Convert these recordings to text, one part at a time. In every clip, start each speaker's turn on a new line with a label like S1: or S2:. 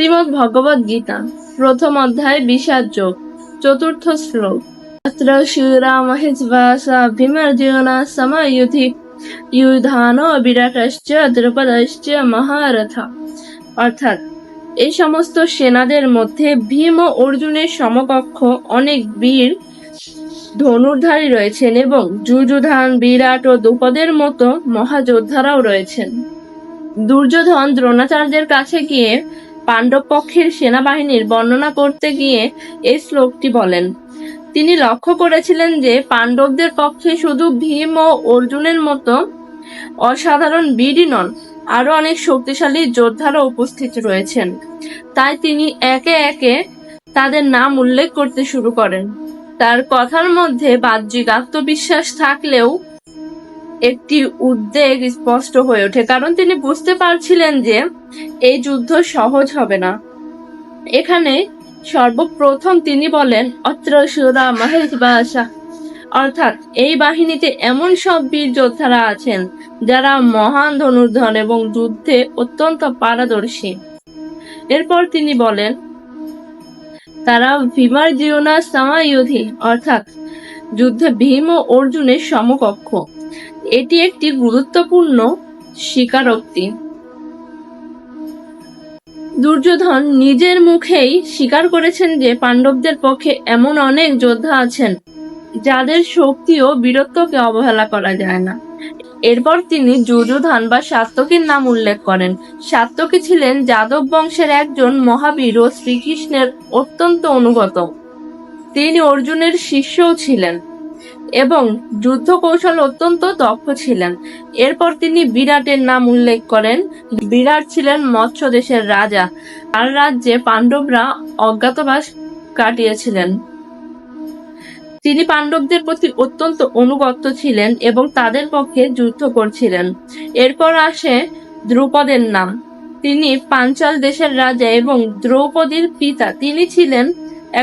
S1: শ্রীমদ্ ভগবদ্ গীতা প্রথম অধ্যায় বিষাদ যোগ চতুর্থ শ্লোক। অত্র শ্রীরামহিতবাসা ভীমার্জুনা সময়ুধি युधानो বিরাটশ্চ দ্রুপদশ্চ মহারথা। অর্থাৎ এই সমস্ত সেনাদের মধ্যে ভীম ও অর্জুনের সমকক্ষ অনেক বীর ধনুর্ধারী রয়েছেন এবং যুযুধান, বিরাট ও দ্রুপদের মতো মহাযোদ্ধারাও রয়েছেন। দুর্যোধন দ্রোণাচার্যের কাছে গিয়ে পাণ্ডব পক্ষের সেনাবাহিনীর বর্ণনা করতে গিয়ে এই শ্লোকটি বলেন। তিনি লক্ষ্য করেছিলেন যে পাণ্ডবদের পক্ষে শুধু ভীম ও অর্জুনের মতো অসাধারণ বীরই নন, আরো অনেক শক্তিশালী যোদ্ধারা উপস্থিত রয়েছেন। তাই তিনি একে একে তাদের নাম উল্লেখ করতে শুরু করেন। তার কথার মধ্যে বাহ্যিক আত্মবিশ্বাস থাকলেও একটি উদ্বেগ স্পষ্ট হয়ে ওঠে, কারণ তিনি বুঝতে পারছিলেন যে এই যুদ্ধ সহজ হবে না। এখানে সর্বপ্রথম তিনি বলেন অত্র সুরা মহেশবাসা, অর্থাৎ এই বাহিনীতে এমন সব বীর যোদ্ধারা আছেন যারা মহান ধনুর্ধর এবং যুদ্ধে অত্যন্ত পারদর্শী। এরপর তিনি বলেন তারা ভীমার্জুনা সময়ুধি, অর্থাৎ যুদ্ধে ভীম ও অর্জুনের সমকক্ষ। এটি একটি গুরুত্বপূর্ণ স্বীকারোক্তি। দুর্যোধন নিজের মুখেই স্বীকার করেছেন যে পাণ্ডবদের পক্ষে এমন অনেক যোদ্ধা আছেন যাদের শক্তি ও বীরত্বকে অবহেলা করা যায় না। এরপর তিনি যুযুধান বা সাত্যকীর নাম উল্লেখ করেন। সাত্যকী ছিলেন যাদব বংশের একজন মহাবীর ও শ্রীকৃষ্ণের অত্যন্ত অনুগত। তিনি অর্জুনের শিষ্যও ছিলেন এবং যুদ্ধ কৌশল অত্যন্ত দক্ষ ছিলেন। এরপর তিনি বিরাটের নাম উল্লেখ করেন। বিরাট ছিলেন মৎস্য দেশের রাজা। তার রাজ্যে পাণ্ডবরা অজ্ঞাতবাস কাটিয়েছিলেন। তিনি পাণ্ডবদের প্রতি অত্যন্ত অনুগত ছিলেন এবং তাদের পক্ষে যুদ্ধ করছিলেন। এরপর আসে দ্রুপদের নাম। তিনি পাঞ্চাল দেশের রাজা এবং দ্রৌপদীর পিতা। তিনি ছিলেন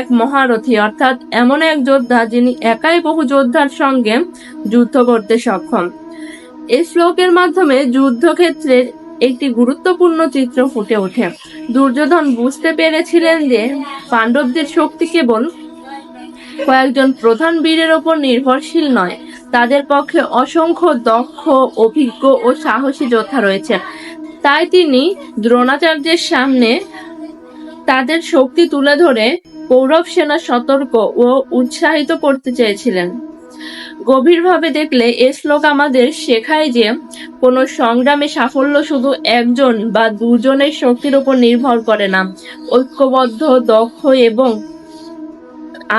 S1: এক মহারথী, অর্থাৎ এমন এক যোদ্ধা যিনি একাই বহু যোদ্ধার সঙ্গে যুদ্ধ করতে সক্ষম। এই শ্লোকের মাধ্যমে যুদ্ধক্ষেত্রের একটি গুরুত্বপূর্ণ চিত্র ফুটে ওঠে। দুর্যোধন বুঝতে পেরেছিলেন যে পাণ্ডবদের শক্তি কেবল কয়েকজন প্রধান বীরের ওপর নির্ভরশীল নয়, তাদের পক্ষে অসংখ্য দক্ষ, অভিজ্ঞ ও সাহসী যোদ্ধা রয়েছে। তাই তিনি দ্রোণাচার্যের সামনে তাদের শক্তি তুলে ধরে কৌরব সেনা সতর্ক ও উৎসাহিত করতে চেয়েছিলেন। গভীরভাবে দেখলে এই শ্লোক আমাদের শেখায় যে কোনো সংগ্রামে সাফল্য শুধু একজন বা দুজনের শক্তির উপর নির্ভর করে না। ঐক্যবদ্ধ, দক্ষ এবং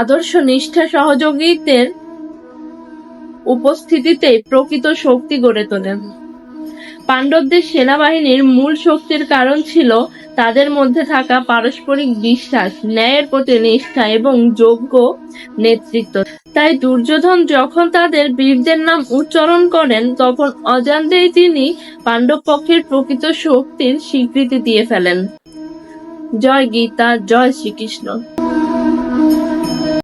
S1: আদর্শ নিষ্ঠা সহযোগীদের উপস্থিতিতে প্রকৃত শক্তি গড়ে তোলে। পাণ্ডবদের সেনাবাহিনীর মূল শক্তির কারণ ছিল তাদের মধ্যে থাকা পারস্পরিক বিশ্বাস, ন্যায়ের প্রতি নিষ্ঠা এবং যোগ্য নেতৃত্ব। তাই দুর্যোধন যখন তাদের বীরদের নাম উচ্চারণ করেন তখন অজান্তেই তিনি পাণ্ডব পক্ষের প্রকৃত শক্তির স্বীকৃতি দিয়ে ফেলেন। জয় গীতা, জয় শ্রীকৃষ্ণ।